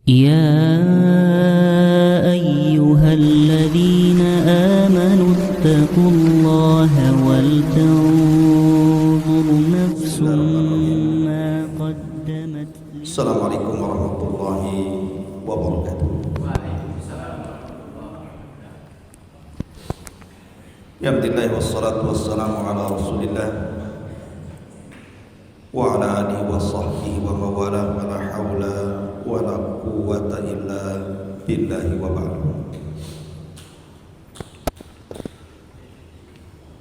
يا أيها الذين آمنوا اتقوا الله ولتنظر نفس ما قدمت. السلام عليكم ورحمة الله وبركاته. Alhamdulillah wassalatu wassalamu ala Rasulillah wa ala alihi wa sahbihi wa mawala wa la hawla wa la quwwata illa billahi wa ba'd.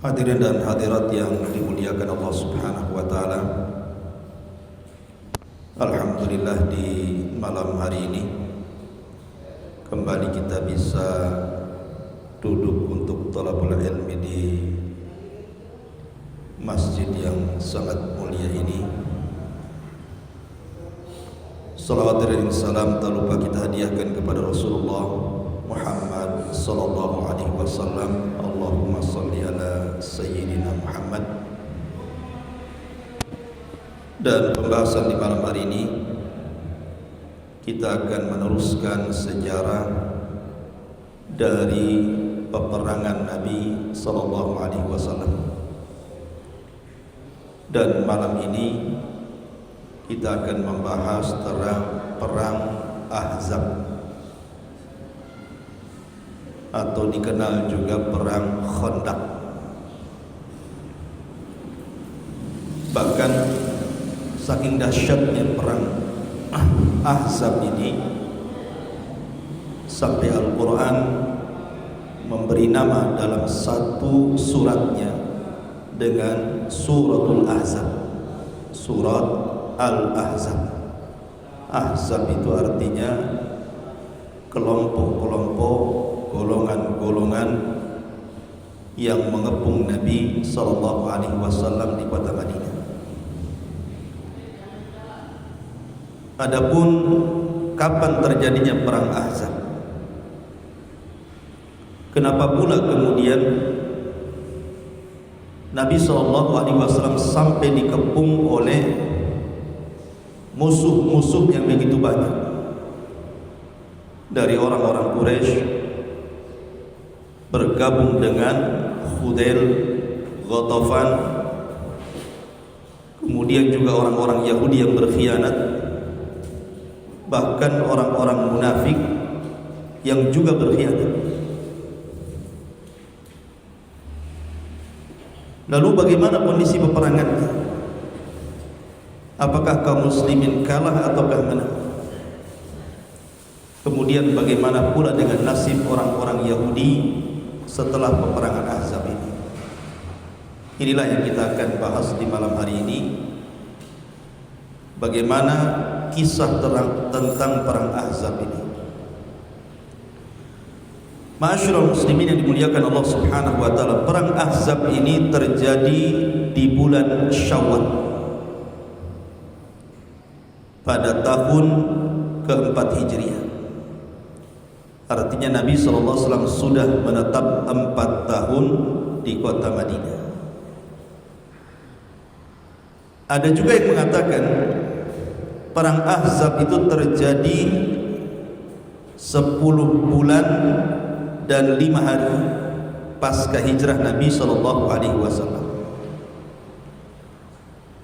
Hadirin dan hadirat yang dimuliakan Allah Subhanahu wa taala. Alhamdulillah di malam hari ini kembali kita bisa duduk untuk thalabul ilmi di masjid yang sangat mulia ini. Salawat dan salam tak lupa kita hadiahkan kepada Rasulullah Muhammad sallallahu alaihi wasallam. Allahumma salli ala sayyidina Muhammad. Dan pembahasan di malam hari ini kita akan meneruskan sejarah dari peperangan Nabi sallallahu alaihi wasallam. Dan malam ini kita akan membahas tentang perang Ahzab atau dikenal juga perang Khandaq. Bahkan saking dahsyatnya perang Ahzab ini sampai Al-Quran memberi nama dalam satu suratnya dengan suratul Ahzab, surat Al-Ahzab. Ahzab itu artinya kelompok-kelompok, golongan-golongan yang mengepung Nabi sallallahu alaihi wasallam di kota Madinah. Adapun kapan terjadinya perang Ahzab? Kenapa pula kemudian Nabi SAW sampai dikepung oleh musuh-musuh yang begitu banyak, dari orang-orang Quraisy bergabung dengan Khudail, Ghatafan, kemudian juga orang-orang Yahudi yang berkhianat, bahkan orang-orang munafik yang juga berkhianat. Lalu bagaimana kondisi peperangannya? Apakah kaum muslimin kalah ataukah menang? Kemudian bagaimana pula dengan nasib orang-orang Yahudi setelah peperangan Ahzab ini? Inilah yang kita akan bahas di malam hari ini. Bagaimana kisah tentang perang Ahzab ini? Ma'asyiral muslimin yang dimuliakan Allah Subhanahu wa taala, perang Ahzab ini terjadi di bulan Syawal pada tahun keempat Hijriah. Artinya Nabi SAW sudah menetap 4 tahun di kota Madinah. Ada juga yang mengatakan perang Ahzab itu terjadi 10 bulan dan 5 hari pasca hijrah Nabi sallallahu alaihi wasallam.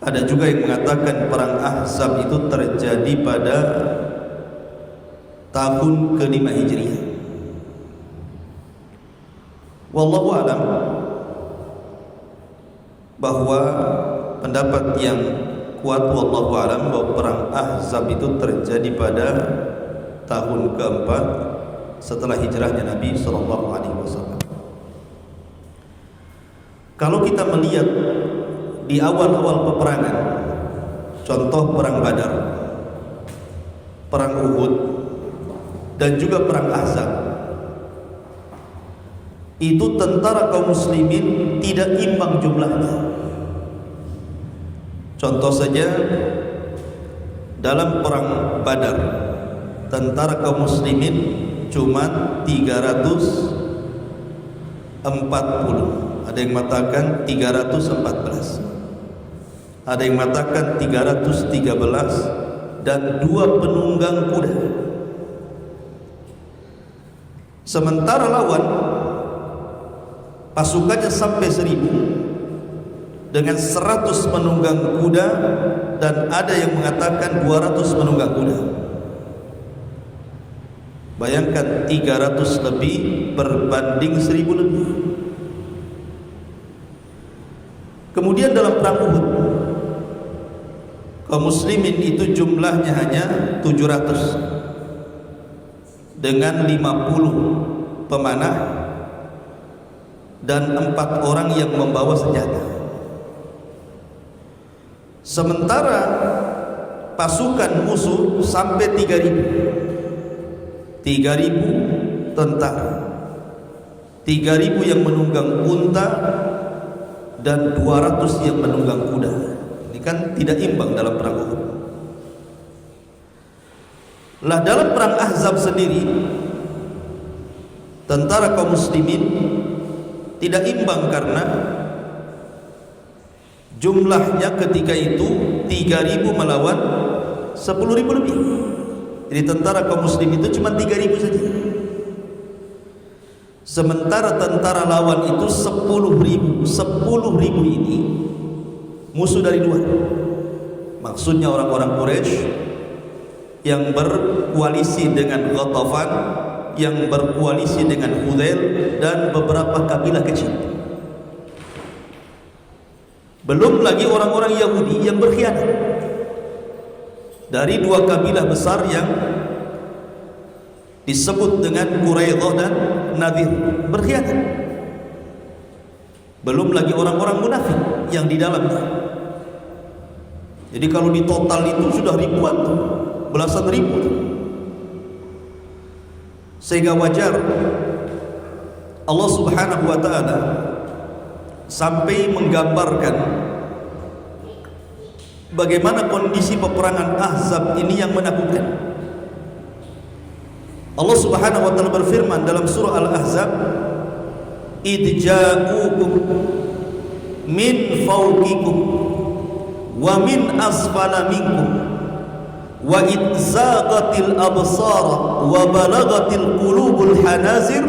Ada juga yang mengatakan perang Ahzab itu terjadi pada tahun ke-5 Hijriah. Wallahu alam, bahwa pendapat yang kuat wallahu alam bahwa perang Ahzab itu terjadi pada tahun keempat setelah hijrahnya Nabi sallallahu alaihi wasallam. Kalau kita melihat di awal-awal peperangan, contoh perang Badar, perang Uhud, dan juga perang Ahzab, itu tentara kaum muslimin tidak imbang jumlahnya. Contoh saja dalam perang Badar, tentara kaum muslimin cuma 340. Ada yang mengatakan 314. Ada yang mengatakan 313 dan 2 penunggang kuda. Sementara lawan pasukannya sampai 1000 dengan 100 penunggang kuda, dan ada yang mengatakan 200 penunggang kuda. Bayangkan 300 lebih berbanding 1000 lebih. Kemudian dalam perang Uhud, kaum muslimin itu jumlahnya hanya 700 dengan 50 pemanah dan 4 orang yang membawa senjata. Sementara pasukan musuh sampai 3000 tentara, 3000 yang menunggang unta dan 200 yang menunggang kuda. Ini kan tidak imbang dalam perang Uhud. Lah dalam perang Ahzab sendiri, tentara kaum muslimin tidak imbang karena jumlahnya ketika itu 3000 melawan 10.000 lebih. Jadi tentara kaum muslim itu cuma 3000 saja. Sementara tentara lawan itu 10.000. 10.000 ini musuh dari luar. Maksudnya orang-orang Quraisy yang berkoalisi dengan Ghatafan, yang berkoalisi dengan Hudzail, dan beberapa kabilah kecil. Belum lagi orang-orang Yahudi yang berkhianat dari 2 kabilah besar yang disebut dengan Quraidah dan Nadir, berkhianat. Belum lagi orang-orang munafik yang di dalamnya. Jadi kalau di total itu sudah ribuan tuh, belasan ribu tuh. Sehingga wajar Allah Subhanahu wa ta'ala sampai menggambarkan bagaimana kondisi peperangan Ahzab ini yang menakutkan. Allah Subhanahu wa ta'ala berfirman dalam surah Al-Ahzab, "Idh ja'ukum min fawqikum wa min asfala minkum wa idh zaghatil absara wa balagatil qulubul hanazir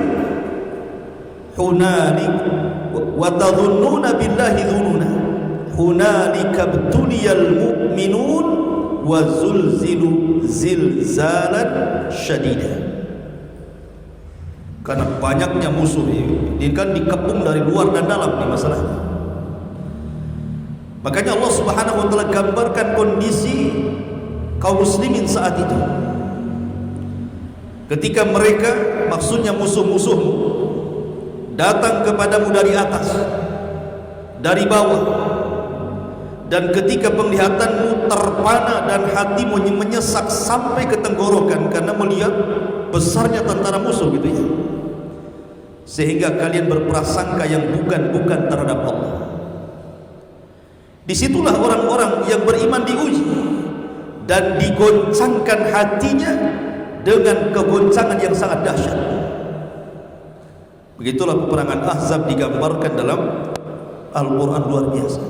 hunalik wa tadhunnuna billahi dhununa hunalika ibtuliyal mu'minun wa zulzilu zilzalan syadida." Karena banyaknya musuh ini kan dikepung dari luar dan dalam nih masalahnya. Makanya Allah Subhanahu wa ta'ala gambarkan kondisi kaum muslimin saat itu. Ketika mereka, maksudnya musuh-musuhmu, datang kepadamu dari atas, dari bawah, dan ketika penglihatanmu terpana dan hatimu menyesak sampai ke tenggorokan karena melihat besarnya tentara musuh gitu ya, sehingga kalian berprasangka yang bukan-bukan terhadap Allah. Disitulah orang-orang yang beriman diuji dan digoncangkan hatinya dengan kegoncangan yang sangat dahsyat. Begitulah peperangan Ahzab digambarkan dalam Al-Quran, luar biasa.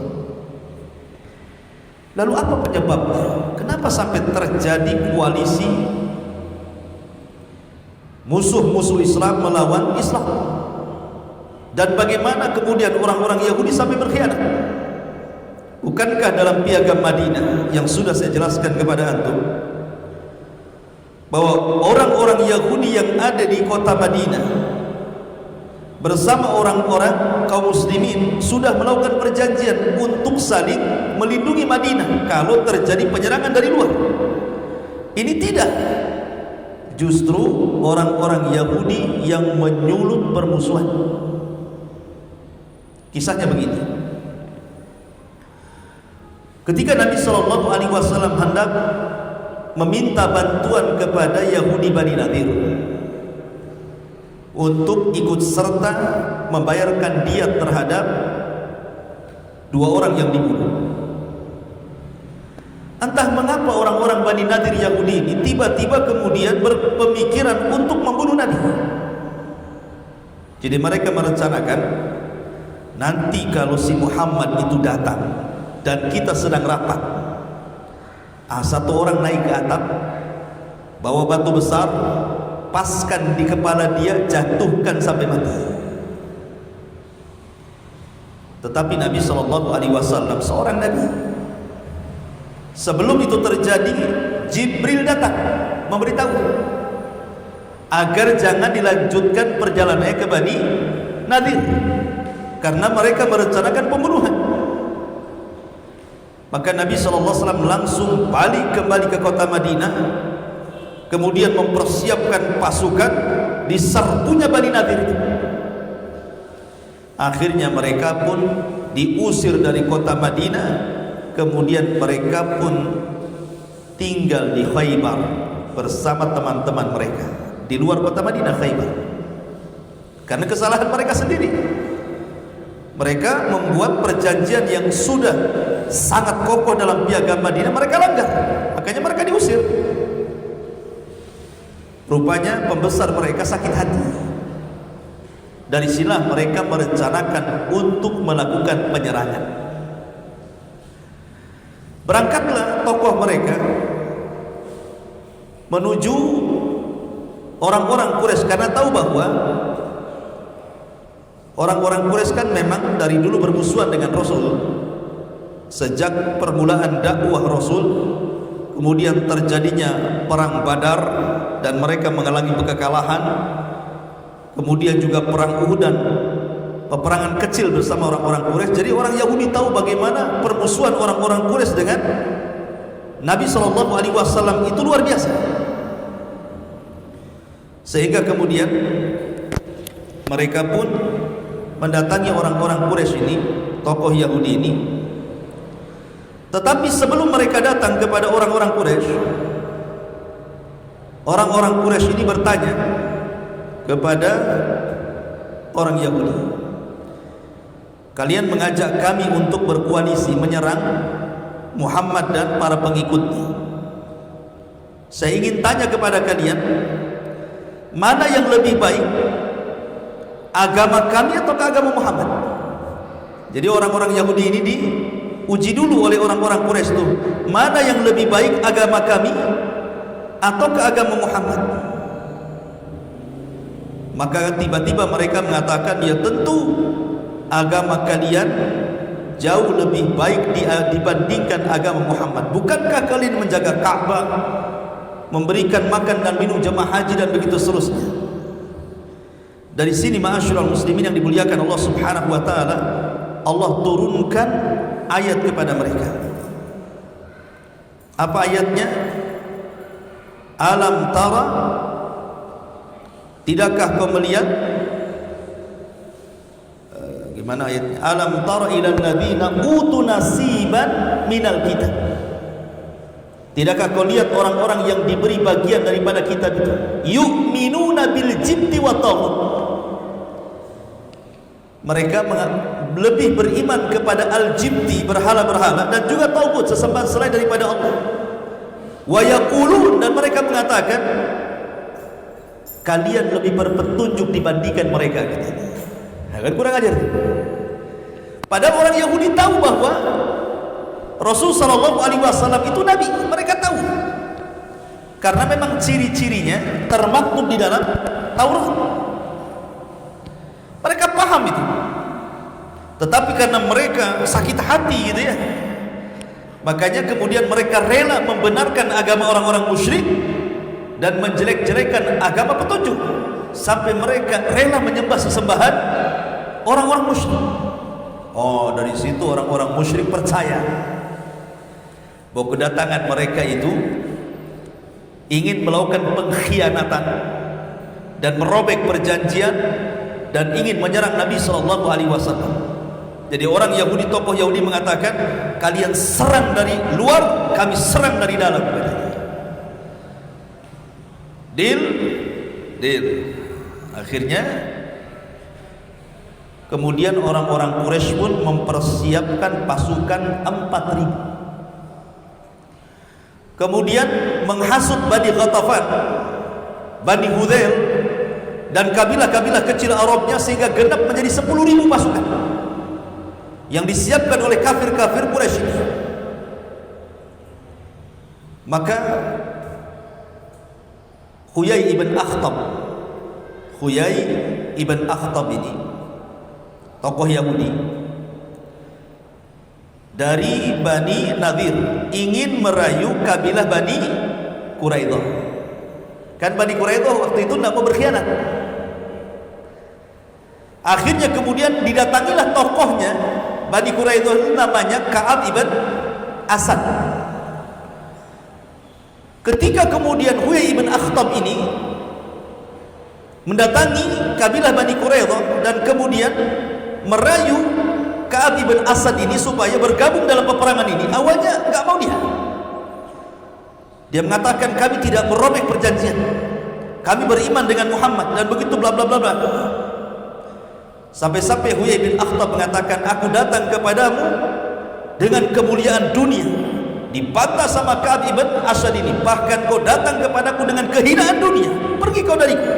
Lalu apa penyebabnya? Kenapa sampai terjadi koalisi musuh-musuh Islam melawan Islam? Dan bagaimana kemudian orang-orang Yahudi sampai berkhianat? Bukankah dalam piagam Madinah yang sudah saya jelaskan kepada antum bahwa orang-orang Yahudi yang ada di kota Madinah bersama orang-orang kaum muslimin sudah melakukan perjanjian untuk saling melindungi Madinah kalau terjadi penyerangan dari luar? Ini tidak, justru orang-orang Yahudi yang menyulut permusuhan. Kisahnya begini. Ketika Nabi SAW hendak meminta bantuan kepada Yahudi Bani Nadir untuk ikut serta membayarkan diat terhadap 2 orang yang dibunuh, entah mengapa orang-orang Bani Nadir Yahudi ini tiba-tiba kemudian berpemikiran untuk membunuh Nabi. Jadi mereka merencanakan, nanti kalau si Muhammad itu datang dan kita sedang rapat, satu orang naik ke atap, bawa batu besar, paskan di kepala dia, jatuhkan sampai mati. Tetapi Nabi SAW seorang Nabi. Sebelum itu terjadi, Jibril datang memberitahu agar jangan dilanjutkan perjalanannya ke Bani Nadir, karena mereka merencanakan pembunuhan. Maka Nabi SAW langsung balik kembali ke kota Madinah, kemudian mempersiapkan pasukan di serbunya Bani Nadir. Akhirnya mereka pun diusir dari kota Madinah, kemudian mereka pun tinggal di Khaybar bersama teman-teman mereka di luar kota Madinah, Khaybar. Karena kesalahan mereka sendiri. Mereka membuat perjanjian yang sudah sangat kokoh dalam piagam Madinah, mereka langgar. Makanya mereka diusir. Rupanya pembesar mereka sakit hati. Dari sinilah mereka merencanakan untuk melakukan penyerangan. Berangkatlah tokoh mereka menuju orang-orang Quraisy, karena tahu bahwa orang-orang Quraisy kan memang dari dulu bermusuhan dengan Rasul. Sejak permulaan dakwah Rasul, kemudian terjadinya perang Badar dan mereka mengalami kekalahan, kemudian juga perang Uhud dan peperangan kecil bersama orang-orang Quraisy. Jadi orang Yahudi tahu bagaimana permusuhan orang-orang Quraisy dengan Nabi SAW itu luar biasa. Sehingga kemudian mereka pun mendatangi orang-orang Quraisy ini, tokoh Yahudi ini. Tetapi sebelum mereka datang kepada orang-orang Quraisy, orang-orang Quraisy ini bertanya kepada orang Yahudi, kalian mengajak kami untuk berkoalisi menyerang Muhammad dan para pengikutnya. Saya ingin tanya kepada kalian, mana yang lebih baik, agama kami atau agama Muhammad? Jadi orang-orang Yahudi ini diuji dulu oleh orang-orang Quraisy itu, mana yang lebih baik, agama kami atau ke agama Muhammad? Maka tiba-tiba mereka mengatakan, ya tentu agama kalian jauh lebih baik dibandingkan agama Muhammad. Bukankah kalian menjaga Ka'bah, memberikan makan dan minum jemaah haji dan begitu seterusnya? Dari sini ma'asyiral muslimin yang dimuliakan Allah Subhanahu wa taala, Allah turunkan ayat kepada mereka. Apa ayatnya? Alam tara, tidakkah kau melihat, gimana ayatnya? Alam tara ila nabiyina utu nasiban minal kitab. Tidakkah kau lihat orang-orang yang diberi bagian daripada kitab itu, yu'minuna bil jibti wa taghut, mereka lebih beriman kepada al-jibti, berhala-berhala, dan juga taghut, sesembahan selain daripada Allah. Wa yaqulun, dan mereka mengatakan kalian lebih berpetunjuk dibandingkan mereka. Kan kurang ajar. Padahal orang Yahudi tahu bahwa Rasul SAW itu Nabi. Mereka tahu, karena memang ciri-cirinya termaktub di dalam Taurat. Mereka paham itu. Tetapi karena mereka sakit hati gitu ya, makanya kemudian mereka rela membenarkan agama orang-orang musyrik dan menjelek-jelekan agama petunjuk, sampai mereka rela menyembah sesembahan orang-orang musyrik. Oh, dari situ orang-orang musyrik percaya bahwa kedatangan mereka itu ingin melakukan pengkhianatan dan merobek perjanjian dan ingin menyerang Nabi SAW. Jadi orang Yahudi, tokoh Yahudi mengatakan, kalian serang dari luar, kami serang dari dalam. Deal. Akhirnya kemudian orang-orang Quraisy pun mempersiapkan pasukan 4.000. Kemudian menghasut Bani Ghatafan, Bani Hudzail dan kabilah-kabilah kecil Arabnya, sehingga genap menjadi 10.000 pasukan yang disiapkan oleh kafir-kafir Quraisy ini. Maka Huyai ibn Akhtab. Huyai ibn Akhtab ini tokoh Yahudi dari Bani Nadir, ingin merayu kabilah Bani Quraidah. Kan Bani Quraidah waktu itu tidak mau berkhianat. Akhirnya kemudian didatangilah tokohnya Bani Quraidah itu, namanya Ka'ab ibn Asad. Ketika kemudian Huyai ibn Akhtab ini mendatangi kabilah Bani Quraidah dan kemudian merayu Ka'ab ibn Asad ini supaya bergabung dalam peperangan ini, awalnya enggak mau dia. Dia mengatakan, kami tidak merobek perjanjian, kami beriman dengan Muhammad dan begitu bla bla bla bla. Sampai-sampai Huyai bin Akhtab mengatakan, aku datang kepadamu dengan kemuliaan dunia, dibantah sama Ka'ab ibn Asad ini, bahkan kau datang kepadaku dengan kehinaan dunia, pergi kau dariku.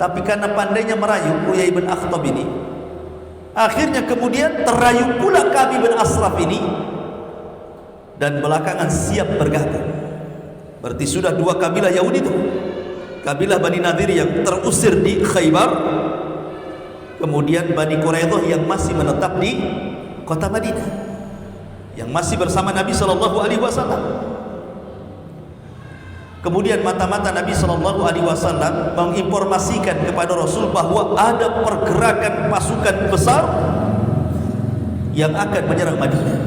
Tapi karena pandainya merayu Huyai bin Akhtab ini, akhirnya kemudian terayu pula Ka'ab bin Ashraf ini dan belakangan siap bergabung. Berarti sudah dua kabilah Yahudi itu, kabilah Bani Nadir yang terusir di Khaybar, kemudian Bani Quraidah yang masih menetap di kota Madinah, yang masih bersama Nabi SAW. Kemudian mata-mata Nabi SAW menginformasikan kepada Rasul bahwa ada pergerakan pasukan besar yang akan menyerang Madinah,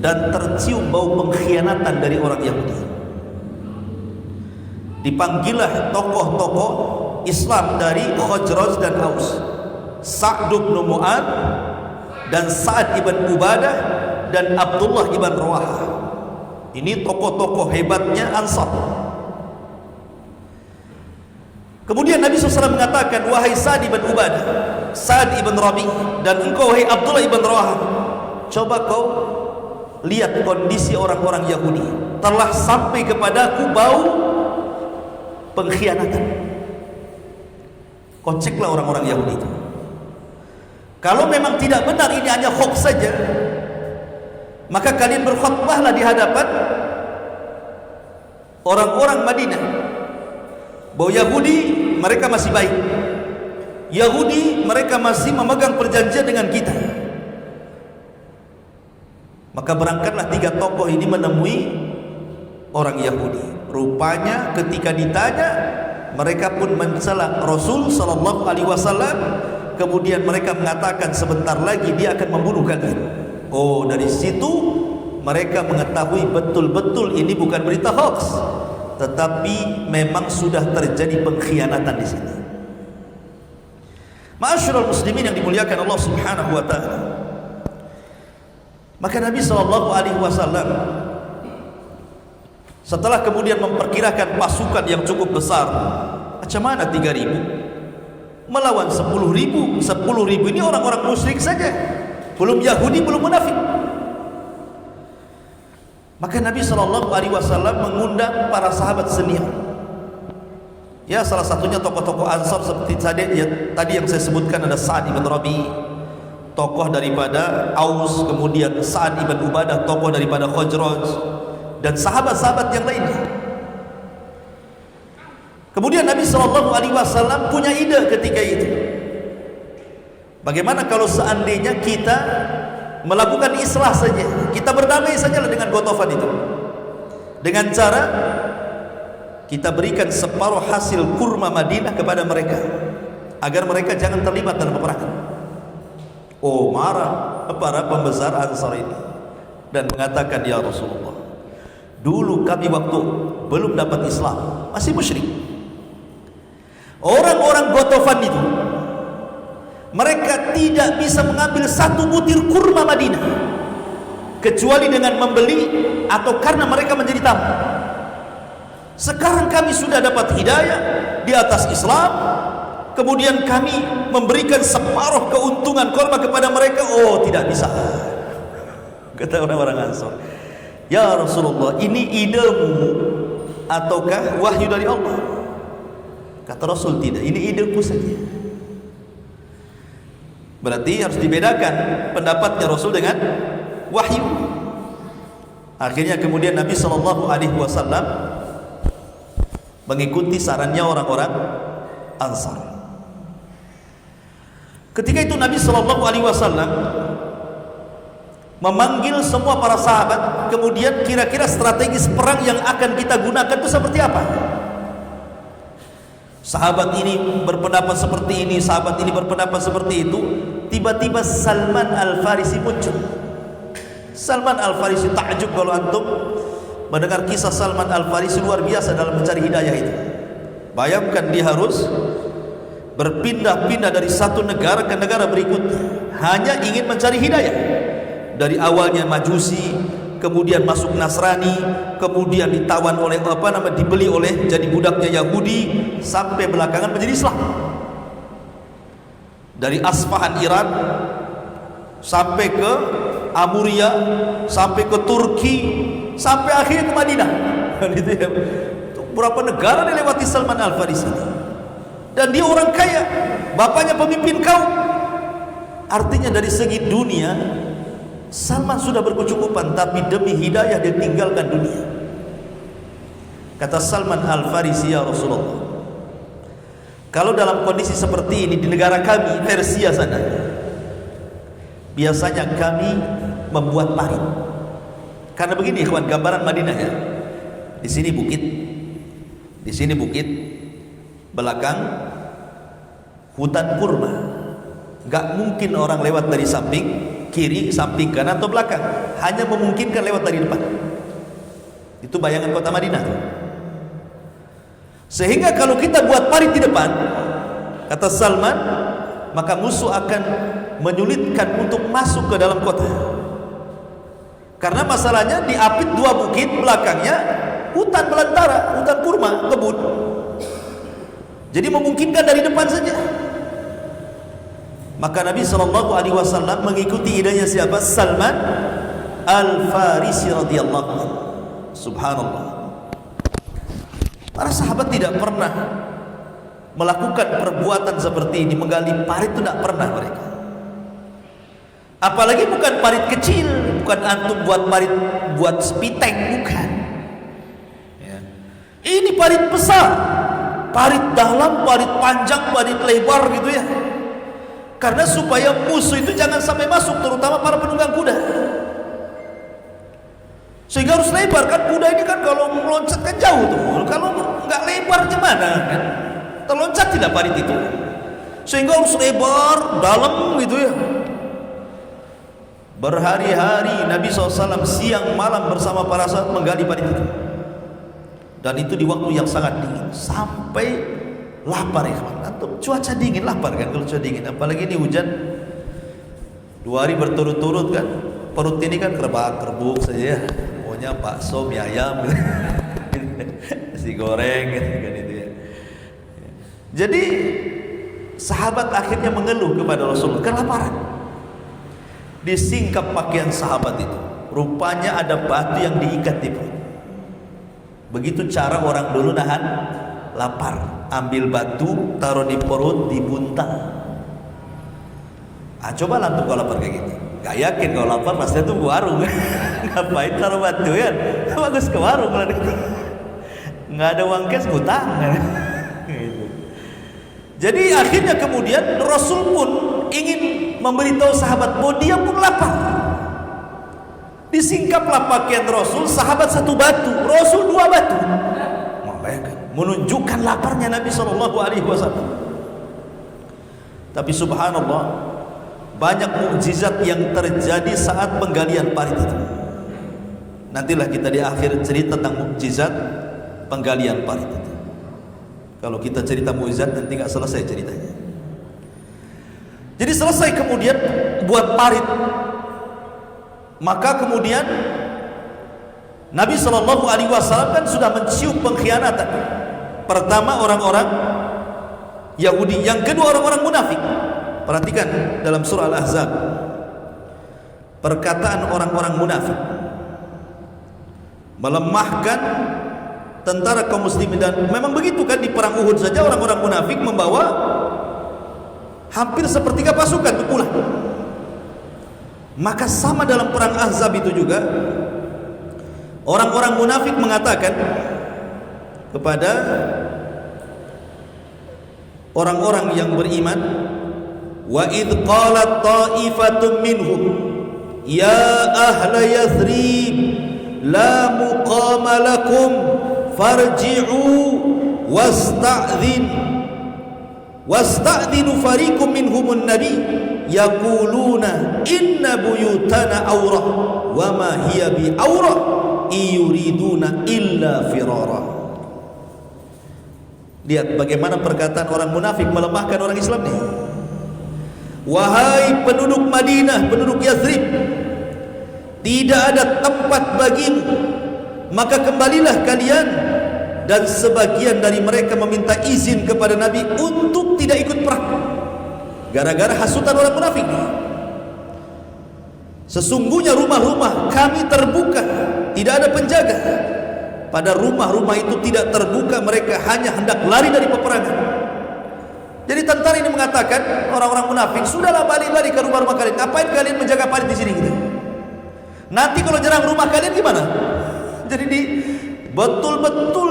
dan tercium bau pengkhianatan dari orang Yahudi. Dipanggillah tokoh-tokoh Islam dari Khazraj dan Aus, Sa'd bin Mu'adz dan Sa'ad ibn Ubadah dan Abdullah ibn Rawahah. Ini tokoh-tokoh hebatnya Ansar. Kemudian Nabi SAW mengatakan, wahai Sa'ad ibn Ubadah, Sa'ad ibn Rabi, dan engkau wahai Abdullah ibn Rawahah, coba kau lihat kondisi orang-orang Yahudi, telah sampai kepadaku bau pengkhianatan. Kau ceklah orang-orang Yahudi itu. Kalau memang tidak benar ini hanya hoax saja, maka kalian berkhutbahlah di hadapan orang-orang Madinah bahwa Yahudi mereka masih baik, Yahudi mereka masih memegang perjanjian dengan kita. Maka berangkatlah tiga tokoh ini menemui orang Yahudi. Rupanya ketika ditanya, mereka pun mencela Rasul sallallahu alaihi wasallam. Kemudian mereka mengatakan, sebentar lagi dia akan membunuh kalian. Oh, dari situ mereka mengetahui betul-betul ini bukan berita hoax, tetapi memang sudah terjadi pengkhianatan di sini. Ma'asyiral muslimin yang dimuliakan Allah Subhanahu wa taala. Maka Nabi SAW setelah kemudian memperkirakan pasukan yang cukup besar, macam mana 3.000 melawan 10.000? 10.000 ini orang-orang musyrik saja, belum Yahudi, belum munafik. Maka Nabi SAW mengundang para sahabat senior. Ya, salah satunya tokoh-tokoh Ansar seperti tadi yang saya sebutkan, ada Sa'ad ibn Rabi, tokoh daripada Aus, kemudian Sa'ad ibn Ubadah, tokoh daripada Khazraj, dan sahabat-sahabat yang lainnya. Kemudian Nabi SAW punya ide ketika itu, bagaimana kalau seandainya kita melakukan islah saja, kita berdamai saja dengan Ghatafan itu, dengan cara kita berikan separuh hasil kurma Madinah kepada mereka, agar mereka jangan terlibat dalam peperangan. Oh, marah para pembesar Ansar ini dan mengatakan, ya Rasulullah, dulu kami waktu belum dapat Islam masih musyrik. Orang-orang Ghatafan itu mereka tidak bisa mengambil satu butir kurma Madinah kecuali dengan membeli atau karena mereka menjadi tamu. Sekarang kami sudah dapat hidayah di atas Islam, kemudian kami memberikan separuh keuntungan kurma kepada mereka. Oh, tidak bisa, kata orang-orang Ansar. Ya Rasulullah, ini idemu ataukah wahyu dari Allah? Kata Rasul, tidak, ini ideku saja. Berarti harus dibedakan pendapatnya Rasul dengan wahyu. Akhirnya kemudian Nabi SAW mengikuti sarannya orang-orang Ansar. Ketika itu Nabi SAW memanggil semua para sahabat, kemudian kira-kira strategis perang yang akan kita gunakan itu seperti apa? Sahabat ini berpendapat seperti ini, sahabat ini berpendapat seperti itu. Tiba-tiba Salman Al-Farisi muncul. Salman Al-Farisi, takjub kalau antum mendengar kisah Salman Al-Farisi, luar biasa dalam mencari hidayah itu. Bayangkan dia harus berpindah-pindah dari satu negara ke negara berikutnya hanya ingin mencari hidayah. Dari awalnya Majusi, kemudian masuk Nasrani, kemudian ditawan oleh dibeli oleh jadi budaknya Yahudi, sampai belakangan menjadi Islam. Dari Asfahan Iran sampai ke Amuria, sampai ke Turki, sampai akhirnya ke Madinah. Itu ya. Berapa negara dilewati Salman Al-Farisi. Dan dia orang kaya, bapaknya pemimpin kaum. Artinya dari segi dunia Salman sudah berkecukupan, tapi demi hidayah dia tinggalkan dunia. Kata Salman Al-Farisi, ya Rasulullah, kalau dalam kondisi seperti ini di negara kami, Persia sana, biasanya kami membuat parit. Karena begini ikhwan, gambaran Madinah ya. Di sini bukit, belakang hutan kurma. Gak mungkin orang lewat dari samping kiri, samping kanan atau belakang. Hanya memungkinkan lewat dari depan. Itu bayangan kota Madinah. Sehingga kalau kita buat parit di depan, kata Salman, maka musuh akan menyulitkan untuk masuk ke dalam kota. Karena masalahnya diapit dua bukit, belakangnya hutan belantara, hutan kurma, kebun. Jadi memungkinkan dari depan saja. Maka Nabi SAW mengikuti idenya siapa? Salman Al-Farisi radhiyallahu anhu. Subhanallah. Para sahabat tidak pernah melakukan perbuatan seperti ini, menggali parit itu tidak pernah mereka. Apalagi bukan parit kecil, bukan antum buat parit buat spiteng, bukan. Ya. Ini parit besar, parit dalam, parit panjang, parit lebar gitu ya. Karena supaya musuh itu jangan sampai masuk, terutama para penunggang kuda. Sehingga harus lebar, kan kuda ini kan kalau meloncat kan jauh tuh. Kalau nggak lebar gimana kan? Terloncat tidak parit itu. Sehingga harus lebar, dalam gitu ya. Berhari-hari Nabi SAW siang malam bersama para sahabat menggali parit itu. Dan itu di waktu yang sangat dingin, sampai lapar ya kawan. Cuaca dingin, lapar kan kalau cuaca dingin. Apalagi ini hujan 2 hari berturut-turut kan. Perut ini kan kerbak-kerbuk saja ya. Maunya bakso, mie ayam gitu. Nasi goreng gitu kan itu ya. Jadi sahabat akhirnya mengeluh kepada Rasulullah kelaparan. Disingkap pakaian sahabat itu. Rupanya ada batu yang diikat di perut. Begitu cara orang dulu nahan lapar. Ambil batu, taruh di perut, dibuntal. Coba lah tuh kalau lapar kayak gitu. Gak yakin kalau lapar pasti tuh ke warung. Ngapain taruh batu ya? Bagus ke warung lah. Nggak ada uang cash, ngutang. Jadi akhirnya kemudian Rasul pun ingin memberitahu sahabat bahwa dia pun lapar. Disingkaplah pakaian Rasul, sahabat 1 batu, Rasul 2 batu. Menunjukkan laparnya Nabi SAW. Tapi subhanallah, banyak mukjizat yang terjadi saat penggalian parit itu. Nantilah kita di akhir cerita tentang mukjizat penggalian parit itu. Kalau kita cerita mukjizat nanti nggak selesai ceritanya. Jadi selesai kemudian buat parit, maka kemudian Nabi SAW kan sudah mencium pengkhianatan. Pertama orang-orang Yahudi, yang kedua orang-orang munafik. Perhatikan dalam surah Al-Ahzab perkataan orang-orang munafik melemahkan tentara kaum muslimin. Dan memang begitu kan, di perang Uhud saja orang-orang munafik membawa hampir sepertiga pasukan pulang. Maka sama dalam perang Ahzab itu juga orang-orang munafik mengatakan, kepada orang-orang yang beriman, wa idh qalat ta'ifatun minhum ya ahla Yathrib la muqama lakum farji'u wasta'dhinu fariqum minhumun nabi yaquluna inna buyutana awrah wa ma hiya bi awrah yuriduna illa firara. Lihat bagaimana perkataan orang munafik melemahkan orang Islam nih. Wahai penduduk Madinah, penduduk Yathrib, tidak ada tempat bagimu, maka kembalilah kalian. Dan sebagian dari mereka meminta izin kepada Nabi untuk tidak ikut perang, gara-gara hasutan orang munafik. Sesungguhnya rumah-rumah kami terbuka, tidak ada penjaga. Pada rumah-rumah itu tidak terbuka, mereka hanya hendak lari dari peperangan. Jadi tentara ini mengatakan, orang-orang munafik, sudahlah balik-balik ke rumah-rumah kalian. Ngapain kalian menjaga parit di sini gitu? Nanti kalau nyerang rumah kalian gimana? Jadi betul-betul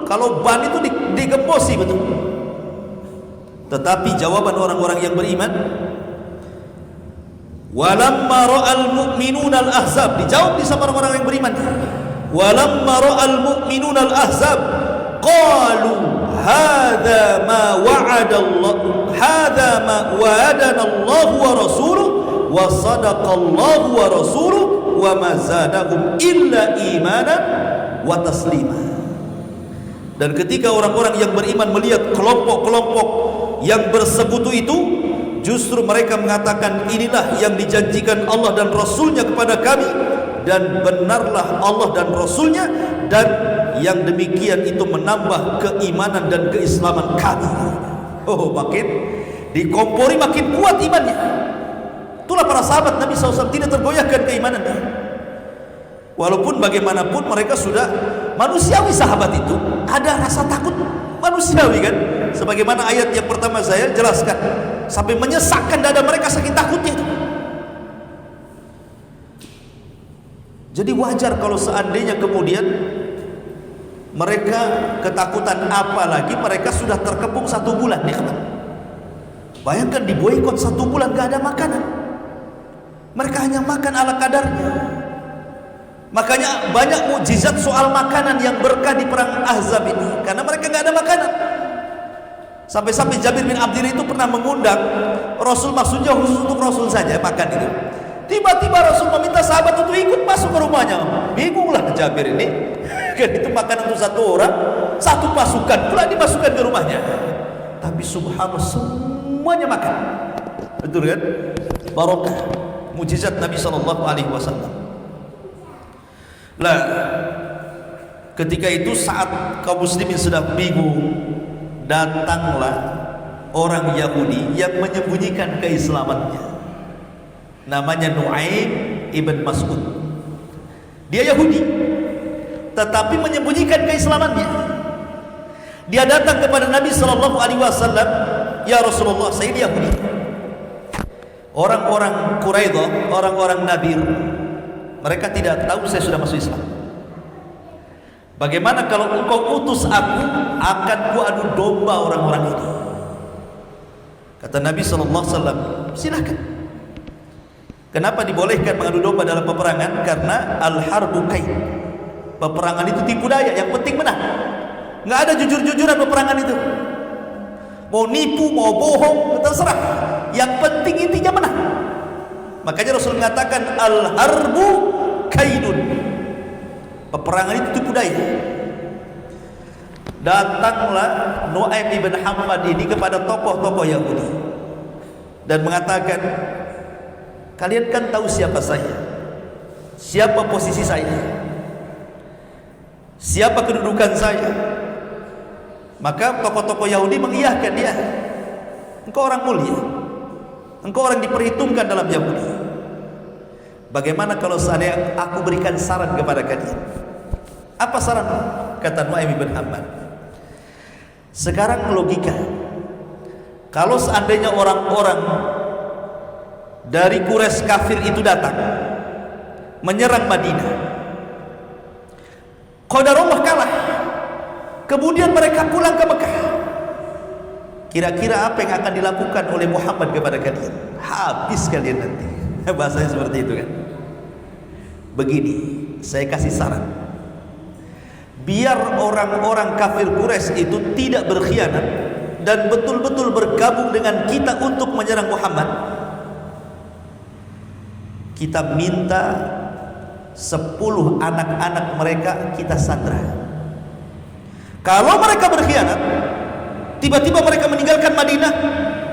kalau ban itu digembosi betul. Tetapi jawaban orang-orang yang beriman, walamma ra'al mu'minuna al-ahzab, dijawab di sama orang-orang yang beriman. Walamma ra'al mu'minuna al-ahzab qalu hadza ma wa'ada Allah, hadza ma wa'adana Allah wa rasuluhu wa sadaqa Allah wa rasuluhu wa ma zadahum illa imanan wa taslima. Dan ketika orang-orang yang beriman melihat kelompok-kelompok yang bersekutu itu, justru mereka mengatakan inilah yang dijanjikan Allah dan Rasulnya kepada kami, dan benarlah Allah dan Rasulnya, dan yang demikian itu menambah keimanan dan keislaman kami. Oh, makin dikompori, makin kuat imannya. Itulah para sahabat Nabi SAW, tidak tergoyahkan keimanannya. Walaupun bagaimanapun mereka sudah manusiawi, sahabat itu ada rasa takut manusiawi kan, sebagaimana ayat yang pertama saya jelaskan, sampai menyesakkan dada mereka saking takutnya itu. Jadi wajar kalau seandainya kemudian mereka ketakutan, apalagi mereka sudah terkepung 1 bulan ya kawan. Bayangkan diboikot 1 bulan gak ada makanan, mereka hanya makan ala kadarnya. Makanya banyak mukjizat soal makanan yang berkah di perang Ahzab ini, karena mereka nggak ada makanan. Sampai-sampai Jabir bin Abdillah itu pernah mengundang Rasul, maksudnya khusus untuk Rasul saja makan itu. Tiba-tiba Rasul meminta sahabat untuk ikut masuk ke rumahnya. Bingunglah Jabir ini, kan itu makanan untuk 1 orang, 1 pasukan pula dimasukkan ke rumahnya. Tapi subhanallah semuanya makan. Betul kan? Barokah, mukjizat Nabi SAW. Lah, ketika itu saat kaum muslimin sedang bingung, datanglah orang Yahudi yang menyembunyikan keislamannya. Namanya Nu'aim ibn Mas'ud. Dia Yahudi, tetapi menyembunyikan keislamannya. Dia datang kepada Nabi SAW, ya Rasulullah, saya Yahudi. Orang-orang Quraidah, orang-orang Nadir, mereka tidak tahu saya sudah masuk Islam. Bagaimana kalau engkau utus aku, akan ku adu domba orang-orang ini. Kata Nabi SAW, silakan. Kenapa dibolehkan mengadu domba dalam peperangan? Karena al-harbu kaid, peperangan itu tipu daya, yang penting menang. Nggak ada jujur-jujuran peperangan itu. Mau nipu, mau bohong, terserah. Yang penting intinya menang. Makanya Rasul mengatakan al-harbu kaidun, peperangan itu tipu daya. Datanglah Nu'aim ibn Hammad ini kepada tokoh-tokoh Yahudi dan mengatakan, kalian kan tahu siapa saya, siapa posisi saya, siapa kedudukan saya. Maka tokoh-tokoh Yahudi mengiyahkan dia, engkau orang mulia, engkau orang diperhitungkan dalam Yahudi. Bagaimana kalau seandainya aku berikan saran kepada kalian? Apa saran? Kata Nu'aim bin Hammad, sekarang logika, kalau seandainya orang-orang dari Quraisy kafir itu datang menyerang Madinah, qadarullah kalah, Kemudian mereka pulang ke Mekah. Kira-kira apa yang akan dilakukan oleh Muhammad kepada kalian? Habis kalian nanti. Bahasanya seperti itu kan. Begini, saya kasih saran. Biar orang-orang kafir Quraisy itu tidak berkhianat dan betul-betul bergabung dengan kita untuk menyerang Muhammad. Kita minta 10 anak-anak mereka kita sandra. Kalau mereka berkhianat, tiba-tiba mereka meninggalkan Madinah,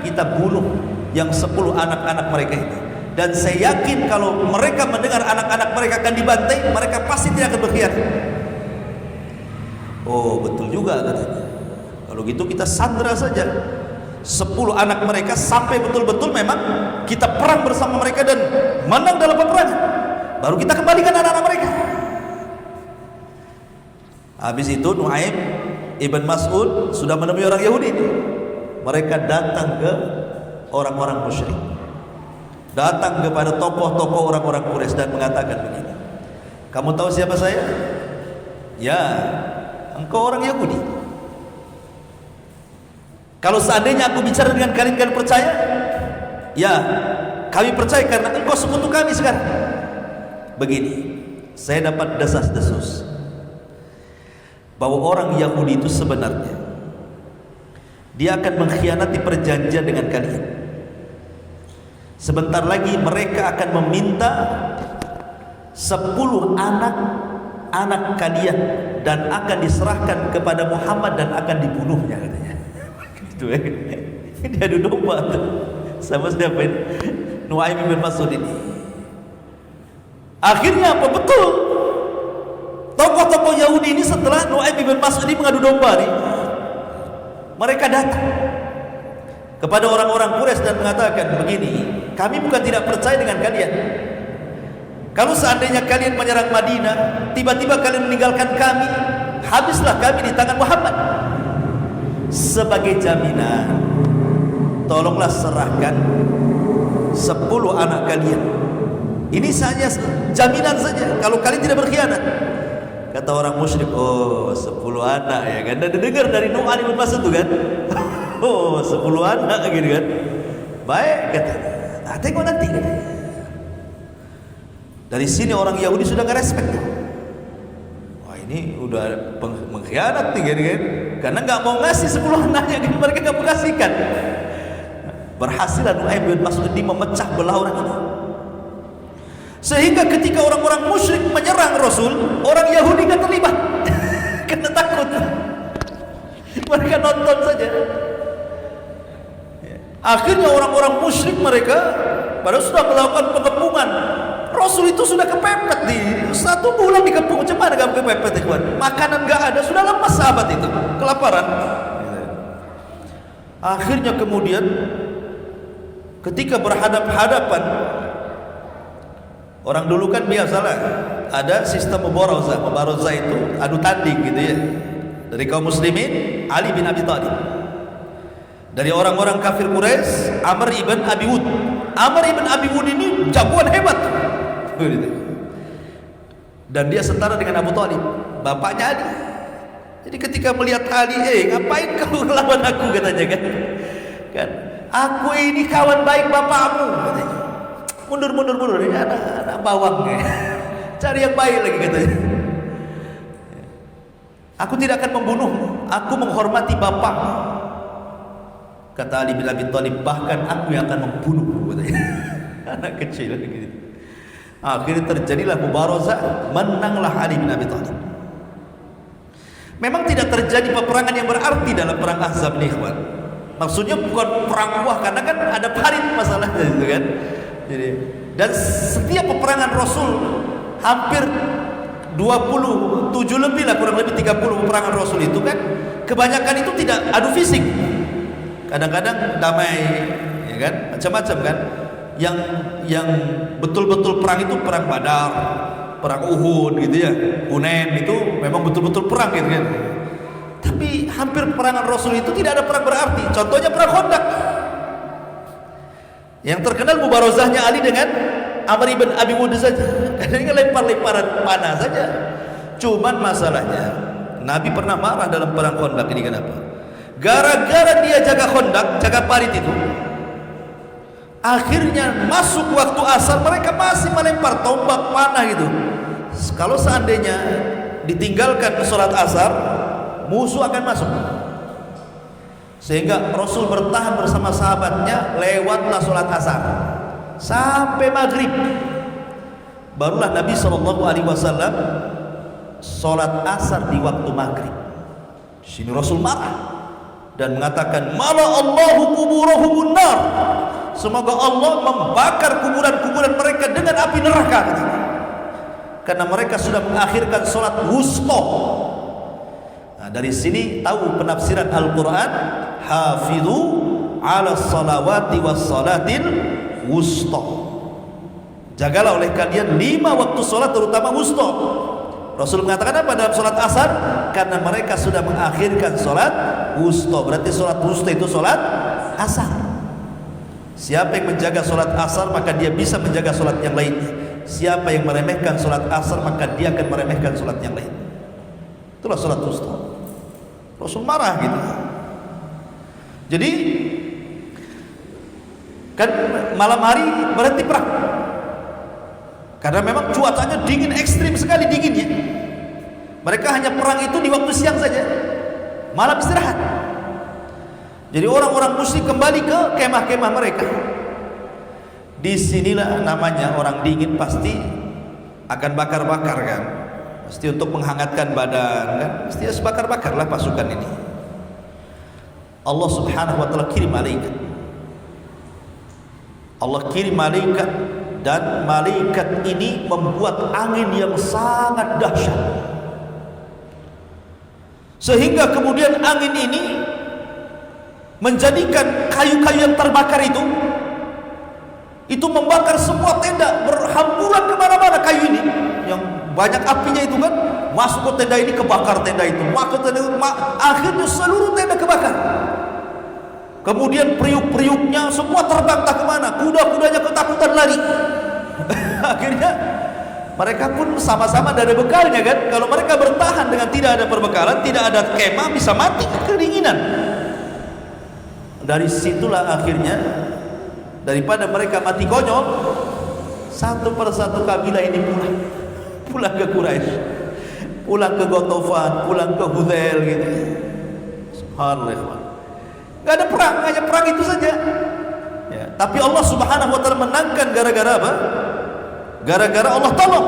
kita bunuh yang 10 anak-anak mereka ini. Dan saya yakin kalau mereka mendengar anak-anak mereka akan dibantai, mereka pasti tidak akan berkhianat. Oh, betul juga katanya. Kalau gitu kita sandra saja 10 anak mereka sampai betul-betul memang kita perang bersama mereka dan menang dalam peperangan. Baru kita kembalikan anak-anak mereka. Habis itu Nuaim Ibn Mas'ud sudah menemui orang Yahudi. Mereka datang ke orang-orang musyrik, datang kepada tokoh-tokoh orang-orang Quraisy dan mengatakan begini, kamu tahu siapa saya? Ya, engkau orang Yahudi. Kalau seandainya aku bicara dengan kalian, kalian percaya? Ya, kami percaya karena engkau sekutu kami sekarang. Begini, saya dapat desas-desus bahwa orang Yahudi itu sebenarnya dia akan mengkhianati perjanjian dengan kalian. Sebentar lagi mereka akan meminta 10 anak kalian dan akan diserahkan kepada Muhammad dan akan dibunuhnya katanya. Gitu ya. Dia adu domba tuh sama siapa ini? Nuaim bin Mas'ud ini. Akhirnya apa? Betul. Tokoh-tokoh Yahudi ini setelah Nuaim bin Mas'ud ini mengadu domba nih, mereka datang kepada orang-orang Quraisy dan mengatakan begini, kami bukan tidak percaya dengan kalian. Kalau seandainya kalian menyerang Madinah, tiba-tiba kalian meninggalkan kami, habislah kami di tangan Muhammad. Sebagai jaminan, tolonglah serahkan 10 anak kalian. Ini saja jaminan saja kalau kalian tidak berkhianat. Kata orang musyrik, oh 10 anak ya kan. Dan dengar dari Nu'man bin Mas'ud itu kan. Oh 10 anak gitu kan. Baik katanya. Nah, tengok nanti katanya. Dari sini orang Yahudi sudah gak respect. Wah ini udah mengkhianat nih kan. Karena gak mau ngasih 10 anaknya kan. Mereka gak mau kasihkan. Berhasil Nu'man bin Mas'ud ini memecah belah orang ini. Sehingga ketika orang-orang musyrik menyerang Rasul, orang Yahudi gak terlibat. Karena takut. Mereka nonton saja. Akhirnya orang-orang musyrik mereka padahal sudah melakukan pengepungan. Rasul itu sudah kepepet di 1 bulan dikepung. Macam mana gak kepepet ikhwan? Makanan gak ada, sudah lemas sahabat itu, kelaparan. Akhirnya kemudian ketika berhadap-hadapan, orang dulu kan biasalah ada sistem mubarazah. Mubarazah itu adu tanding gitu ya. Dari kaum muslimin Ali bin Abi Thalib, dari orang-orang kafir Quraisy Amr ibn Abi Wud. Amr ibn Abi Wud ini jagoan hebat. Dan dia setara dengan Abu Thalib, bapaknya Ali. Jadi ketika melihat Ali, ngapain kamu melawan aku katanya kan? Aku ini kawan baik bapakmu katanya. Mundur ini anak bawang ya. Cari yang baik lagi katanya. Aku tidak akan membunuhmu, aku menghormati bapakmu. Kata Ali bin Abi Thalib, bahkan aku yang akan membunuhmu katanya. Anak kecil gitu. Akhirnya terjadilah mubarazah, menanglah Ali bin Abi Thalib. Memang tidak terjadi peperangan yang berarti dalam perang Ahzab nih, kawan. Maksudnya bukan perang wah, karena kan ada parit masalahnya gitu kan. Jadi, dan setiap peperangan Rasul hampir 27 lebih lah, kurang lebih 30 peperangan Rasul itu kan kebanyakan itu tidak adu fisik. Kadang-kadang damai ya kan, macam-macam kan. Yang betul-betul perang itu perang Badar, perang Uhud gitu ya. Hunain itu memang betul-betul perang gitu kan. Tapi hampir peperangan Rasul itu tidak ada perang berarti. Contohnya perang Khandaq. Yang terkenal mubarazahnya Ali dengan Amr ibn Abi Wud saja. Karena lempar-lemparan panah saja. Cuman masalahnya Nabi pernah marah dalam perang Khandaq ini. Kenapa? Gara-gara dia jaga Khandaq, jaga parit itu, akhirnya masuk waktu asar mereka masih melempar tombak panah gitu. Kalau seandainya ditinggalkan sholat asar, musuh akan masuk. Sehingga Rasul bertahan bersama sahabatnya, lewatlah sholat asar sampai maghrib. Barulah Nabi SAW sholat asar di waktu maghrib. Di sini Rasul marah dan mengatakan, "Mala Allahu kuburahum nar." Semoga Allah membakar kuburan-kuburan mereka dengan api neraka. Karena mereka sudah mengakhirkan sholat wusta. Nah, dari sini tahu penafsiran Al-Quran, hafizu ala salawati was salatil wusta. Jagalah oleh kalian 5 waktu sholat, terutama wusta. Rasul mengatakan apa dalam sholat asar? Karena mereka sudah mengakhirkan sholat wusta. Berarti sholat wusta itu sholat asar. Siapa yang menjaga sholat asar, maka dia bisa menjaga sholat yang lainnya. Siapa yang meremehkan sholat asar, maka dia akan meremehkan sholat yang lain. Itulah sholat wusta. Rasul marah gitu. Jadi kan malam hari berhenti perang, karena memang cuacanya dingin, ekstrim sekali dinginnya. Mereka hanya perang itu di waktu siang saja, malam istirahat. Jadi orang-orang musyrik kembali ke kemah-kemah mereka. Disinilah namanya orang dingin pasti akan bakar-bakar kan, pasti untuk menghangatkan badan kan, pasti harus bakar-bakarlah pasukan ini. Allah Subhanahu wa taala kirim malaikat. Allah kirim malaikat, dan malaikat ini membuat angin yang sangat dahsyat, sehingga kemudian angin ini menjadikan kayu-kayu yang terbakar itu membakar semua tenda, berhamburan kemana-mana kayu ini yang banyak apinya itu kan, masuk ke tenda ini, kebakar tenda itu, masuk ke tenda itu, akhirnya seluruh tenda kebakar. Kemudian periuk-periuknya semua terbang tak kemana, kuda-kudanya ketakutan lari. Akhirnya mereka pun sama-sama dari bekalnya kan. Kalau mereka bertahan dengan tidak ada perbekalan, tidak ada kemah, bisa mati kedinginan. Dari situlah akhirnya, daripada mereka mati konyol, satu persatu kabilah ini pulang ke Quraisy, pulang ke Ghatafan, pulang ke Hudzail gitu. Subhanallah. Gak ada perang, hanya perang itu saja ya. Tapi Allah Subhanahu wa taala menangkan gara-gara apa? Gara-gara Allah tolong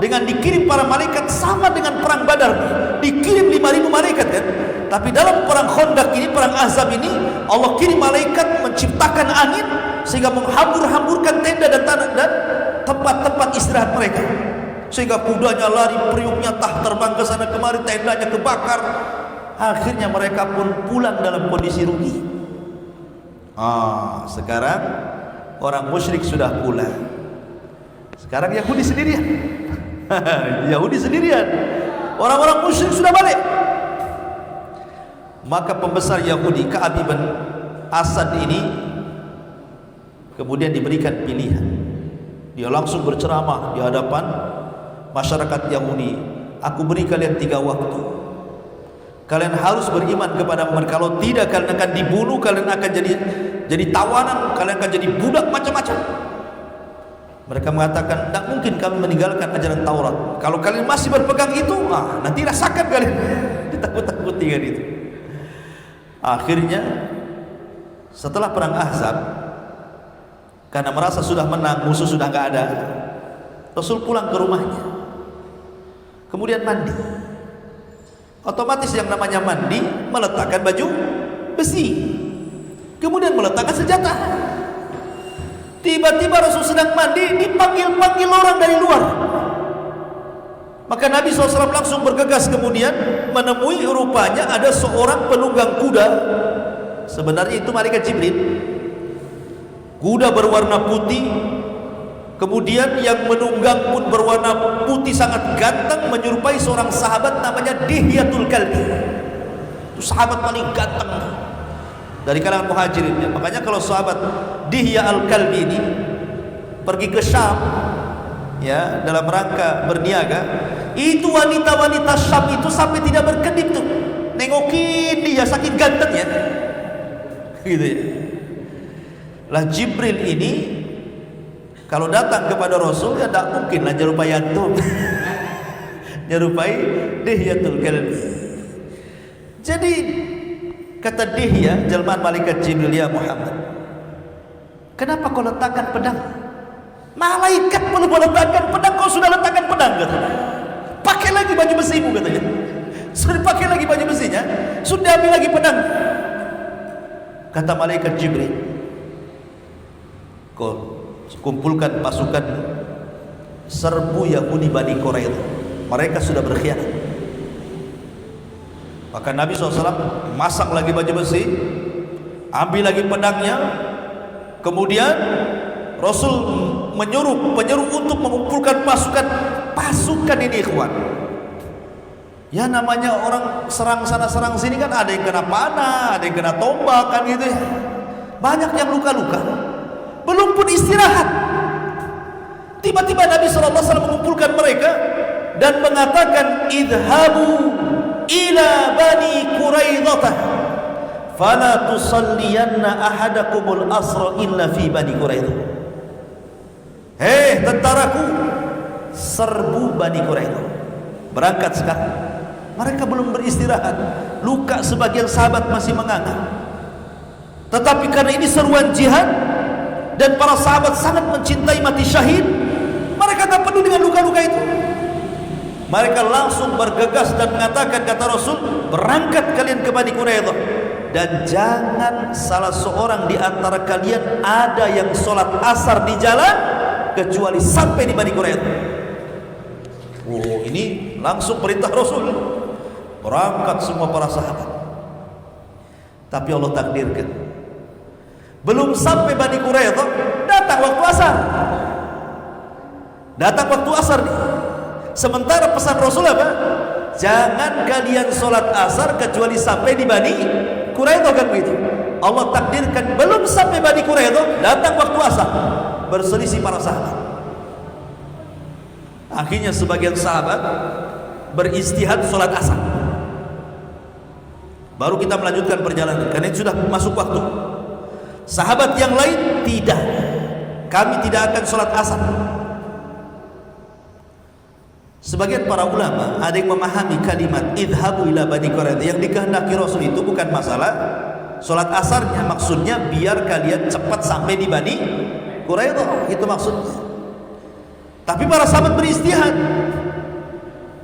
dengan dikirim para malaikat, sama dengan perang Badar, dikirim 5.000 malaikat kan. Tapi dalam perang Khandaq ini, perang Ahzab ini, Allah kirim malaikat menciptakan angin sehingga menghambur-hamburkan tenda dan tanah dan tempat-tempat istirahat mereka, sehingga kudanya lari, periuknya terbang ke sana kemari, tendanya kebakar. Akhirnya mereka pun pulang dalam kondisi rugi. Sekarang orang musyrik sudah pulang. Sekarang Yahudi sendirian. Yahudi sendirian. Orang-orang musyrik sudah balik. Maka pembesar Yahudi Ka'ab bin Asad ini kemudian diberikan pilihan. Dia langsung berceramah di hadapan masyarakat Yahudi. Aku beri kalian 3 waktu. Kalian harus beriman kepada Muhammad. Kalau tidak, kalian akan dibunuh, kalian akan jadi tawanan, kalian akan jadi budak macam-macam. Mereka mengatakan, tidak mungkin kami meninggalkan ajaran Taurat. Kalau kalian masih berpegang itu, nanti rasakan kalian. Ditakut-takuti kan itu. Akhirnya setelah perang Ahzab, karena merasa sudah menang, musuh sudah nggak ada, Rasul pulang ke rumahnya, kemudian mandi. Otomatis yang namanya mandi meletakkan baju besi, kemudian meletakkan senjata. Tiba-tiba Rasul sedang mandi, dipanggil-panggil orang dari luar. Maka Nabi SAW langsung bergegas, kemudian menemui, rupanya ada seorang penunggang kuda. Sebenarnya itu malaikat Jibril. Kuda berwarna putih, kemudian yang menunggang pun berwarna putih sangat ganteng, menyerupai seorang sahabat namanya Dihyatul Kalbi. Itu sahabat paling ganteng dari kalangan muhajirin. Makanya kalau sahabat Dihya al-Kalbi ini pergi ke Syam ya dalam rangka berniaga, Itu wanita-wanita Syam itu sampai tidak berkedip tuh, nengokin dia saking gantengnya, gitu ya. Lah Jibril ini kalau datang kepada Rasul ya tak mungkin lah nyerupai antum, nyerupai Dihyatul Kalbi. Jadi kata Dihya, jelmaan malaikat Jibril, ya Muhammad, kenapa kau letakkan pedang? Malaikat belum meletakkan pedang, kau sudah letakkan pedang, katanya. Pakai lagi baju besimu, katanya. Sudah pakai lagi baju besinya, sudah ambil lagi pedang. Kata malaikat Jibril, kau kumpulkan pasukan, serbu Yahudi Bani Quraidah, mereka sudah berkhianat. Maka Nabi SAW masak lagi baju besi, ambil lagi pedangnya. Kemudian Rasul menyuruh untuk mengumpulkan pasukan ini, ikhwan. Ya namanya orang serang sana serang sini kan, ada yang kena panah, ada yang kena tombak kan gitu ya. Banyak yang luka-luka, belum pun istirahat. Tiba-tiba Nabi SAW mengumpulkan mereka dan mengatakan, idhabu ila Bani Quraidah fala tusalliyanna ahadakumul asra illa fi Bani Quraidah. Hei tentaraku, serbu Bani Quraidah, berangkat sekarang. Mereka belum beristirahat, luka sebagian sahabat masih menganga. Tetapi karena ini seruan jihad dan para sahabat sangat mencintai mati syahid, mereka tak peduli dengan luka-luka itu. Mereka langsung bergegas dan mengatakan, kata Rasul, berangkat kalian ke Bani Quraidah, dan jangan salah seorang di antara kalian ada yang sholat asar di jalan kecuali sampai di Bani Quraidah. Oh, ini langsung perintah Rasul, berangkat semua para sahabat. Tapi Allah takdirkan, belum sampai Bani Quraidah, datang waktu asar. Datang waktu asar nih. Sementara pesan Rasul apa? Jangan kalian sholat asar kecuali sampai di Bani Quraidah, kan begitu. Allah takdirkan belum sampai Bani Quraidah, datang waktu asar, berselisih para sahabat. Akhirnya sebagian sahabat beristihad sholat asar, baru kita melanjutkan perjalanan karena itu sudah masuk waktu. Sahabat yang lain tidak, kami tidak akan sholat asar. Sebagian para ulama ada yang memahami kalimat idhabu ila Bani Quraidah, yang dikehendaki Rasul itu bukan masalah sholat asarnya, maksudnya biar kalian cepat sampai di Bani Quraidah, itu maksudnya. Tapi para sahabat beristihad.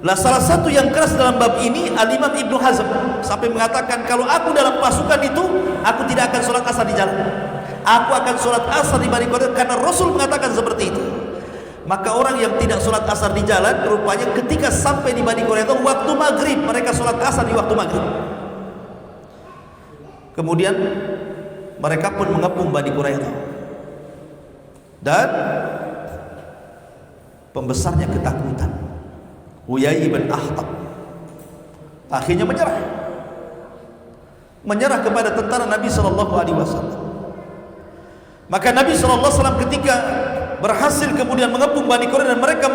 Lah salah satu yang keras dalam bab ini Al-Imam Ibnu Hazm sampai mengatakan, kalau aku dalam pasukan itu, aku tidak akan sholat asar di jalan, aku akan sholat asar di Bani Quraidah, karena Rasul mengatakan seperti itu. Maka orang yang tidak sholat asar di jalan, rupanya ketika sampai di Bani Quraidah waktu maghrib, mereka sholat asar di waktu maghrib. Kemudian mereka pun mengepung Bani Quraidah, dan pembesarnya ketakutan, Huyai bin Akhtab, akhirnya menyerah kepada tentara Nabi SAW. Maka Nabi SAW ketika berhasil kemudian mengepung Bani Quraidah dan mereka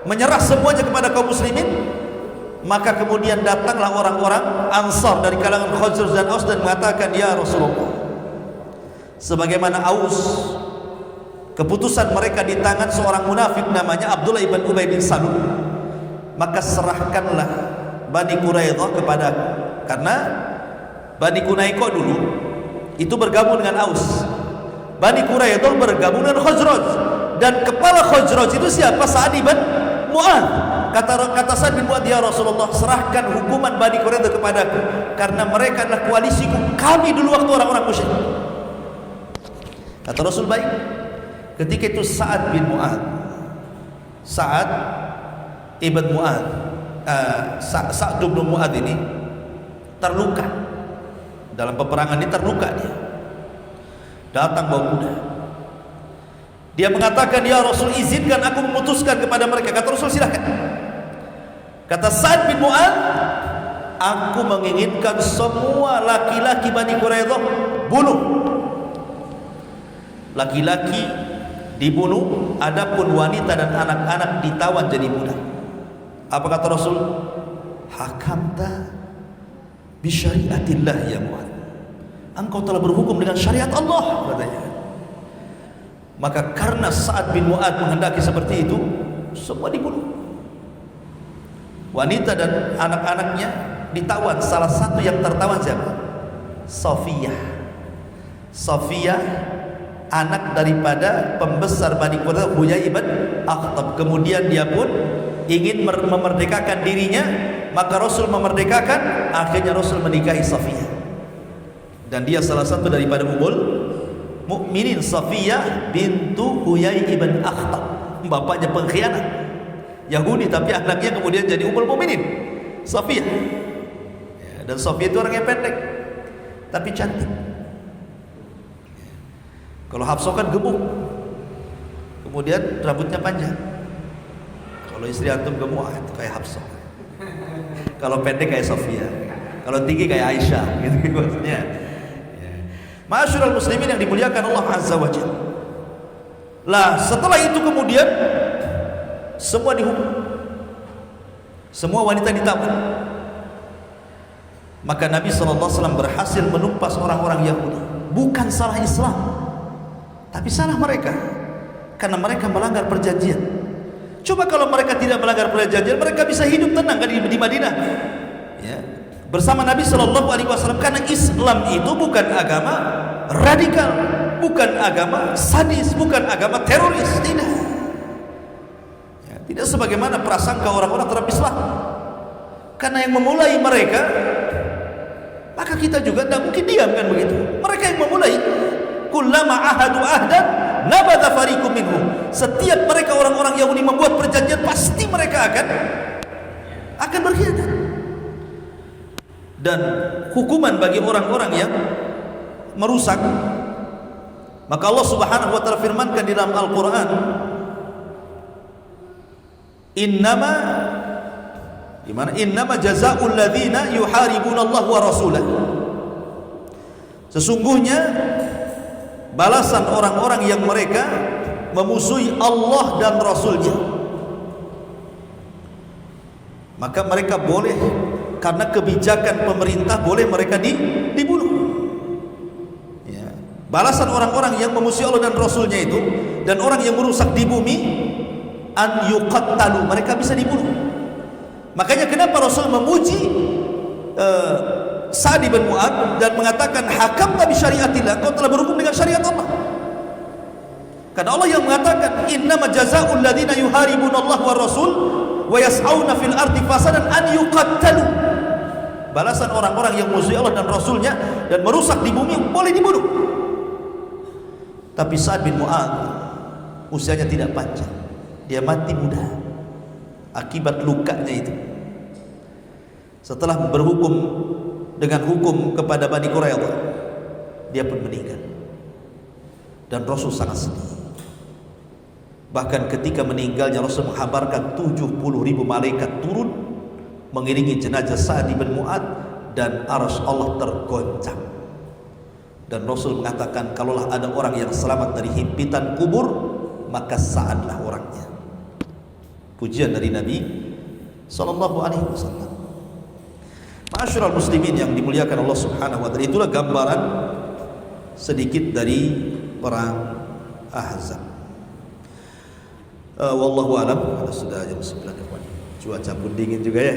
menyerah semuanya kepada kaum muslimin, maka kemudian datanglah orang-orang Ansar dari kalangan Khazraj dan Aus dan mengatakan, ya Rasulullah, sebagaimana Aus, keputusan mereka di tangan seorang munafik namanya Abdullah ibn Ubay bin Salul, maka serahkanlah Bani Quraidah kepada, karena Bani Qunaiqah dulu itu bergabung dengan Aus, Bani Quraidah bergabung dengan Khazraj, dan kepala Khazraj itu siapa? Sa'ad bin Mu'adz. Kata Sa'ad bin Mu'adz, ya Rasulullah, serahkan hukuman Bani Quraidah kepadaku, karena mereka adalah koalisiku, kami dulu waktu orang-orang musyrik. Kata Rasul, baik. Ketika itu Sa'ad bin Mu'adz, Sa'ad ibn Mu'adz, Sa'ad bin Mu'adz ini terluka dalam peperangan ini, terluka dia. Datang bawa kuda. Dia mengatakan, ya Rasul, izinkan aku memutuskan kepada mereka. Kata Rasul, silakan. Kata Sa'ad bin Mu'adz, aku menginginkan semua laki-laki Bani Quraidah bunuh. Laki-laki dibunuh, adapun wanita dan anak-anak ditawan jadi budak. Apa kata Rasul? Hakamta bi syariatillah ya Mu'ad. Engkau telah berhukum dengan syariat Allah, katanya. Maka karena Sa'ad bin Mu'ad menghendaki seperti itu, semua dibunuh. Wanita dan anak-anaknya ditawan. Salah satu yang tertawan siapa? Safiyah. Safiyah, anak daripada pembesar Bani Quraisyah Huyai bin Akhtab. Kemudian dia pun ingin memerdekakan dirinya, maka Rasul memerdekakan. Akhirnya Rasul menikahi Safiyah, dan dia salah satu daripada Ummul Mukminin Safiyah bintu Huyai ibn Akhtab. Bapaknya pengkhianat Yahudi, tapi anaknya kemudian jadi Ummul Mukminin Safiyah. Dan Safiyah itu orang yang pendek tapi cantik. Kalau Hafsah kan gemuk, kemudian rambutnya panjang. Kalau istri antum gemuk, itu kayak Hafsah. Kalau pendek kayak Safiyah, kalau tinggi kayak Aisyah, gitu maksudnya. Ma'asyiral muslimin yang dimuliakan Allah Azza wa Jalla. Lah, setelah itu kemudian semua dihukum. Semua wanita ditawan. Maka Nabi SAW berhasil menumpas orang-orang Yahudi. Bukan salah Islam, tapi salah mereka, karena mereka melanggar perjanjian. Coba kalau mereka tidak melanggar perjanjian, mereka bisa hidup tenang kan di Madinah, ya, bersama Nabi SAW. Karena Islam itu bukan agama radikal, bukan agama sadis, bukan agama teroris, tidak. Ya, tidak sebagaimana prasangka orang-orang terhadap Islam. Karena yang memulai mereka, maka kita juga tidak mungkin diam kan begitu. Mereka yang memulai. Kullama ahadu ahdan nabadha fariqum minhum. Setiap mereka orang-orang Yahudi membuat perjanjian, pasti mereka akan berkhianat. Dan hukuman bagi orang-orang yang merusak, maka Allah Subhanahu wa taala firmankan di dalam Al-Qur'an, innama jazaa'ul ladzina yuharibuna Allah wa rasulah. Sesungguhnya balasan orang-orang yang mereka memusuhi Allah dan Rasulnya, maka mereka boleh, karena kebijakan pemerintah, boleh mereka dibunuh. Ya. Balasan orang-orang yang memusuhi Allah dan Rasulnya itu, dan orang yang merusak di bumi, an yuqattalu, mereka bisa dibunuh. Makanya kenapa Rasul memuji Sa'ad bin Mu'ad dan mengatakan hakamta bi syariatillah, kau telah berhukum dengan syariat Allah. Karena Allah yang mengatakan innama jazaa'ul ladzina yuharibuna Allah wa rasul wa yas'auna fil ardi fasadan an yuqattalu. Balasan orang-orang yang musuh Allah dan Rasulnya dan merusak di bumi boleh dibunuh. Tapi Sa'ad bin Mu'ad usianya tidak panjang, dia mati muda akibat lukanya itu. Setelah berhukum dengan hukum kepada Bani Quraisyah, dia pun meninggal. Dan Rasul sangat sedih. Bahkan ketika meninggalnya, Rasul menghabarkan 70.000 malaikat turun mengiringi jenazah Sa'ad bin Mu'ad, dan arsy Allah tergoncang. Dan Rasul mengatakan, kalaulah ada orang yang selamat dari himpitan kubur, maka Sa'adlah orangnya. Pujian dari Nabi sallallahu alaihi wasallam. Ma'asyiral muslimin yang dimuliakan Allah Subhanahu wa taala, itulah gambaran sedikit dari perang Ahzab. Wallahu alam. Sudah jam 9 ya, cuaca pun dingin juga ya.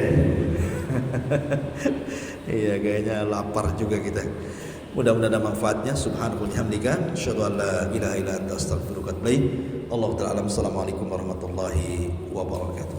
Iya, kayaknya lapar juga kita. Mudah-mudahan ada manfaatnya. Subhanallah walhamdulillah, asyhadu an la ilaha illa anta astaghfiruka wa atubu ilaik. Allahu ta'ala alam. Assalamualaikum warahmatullahi wabarakatuh.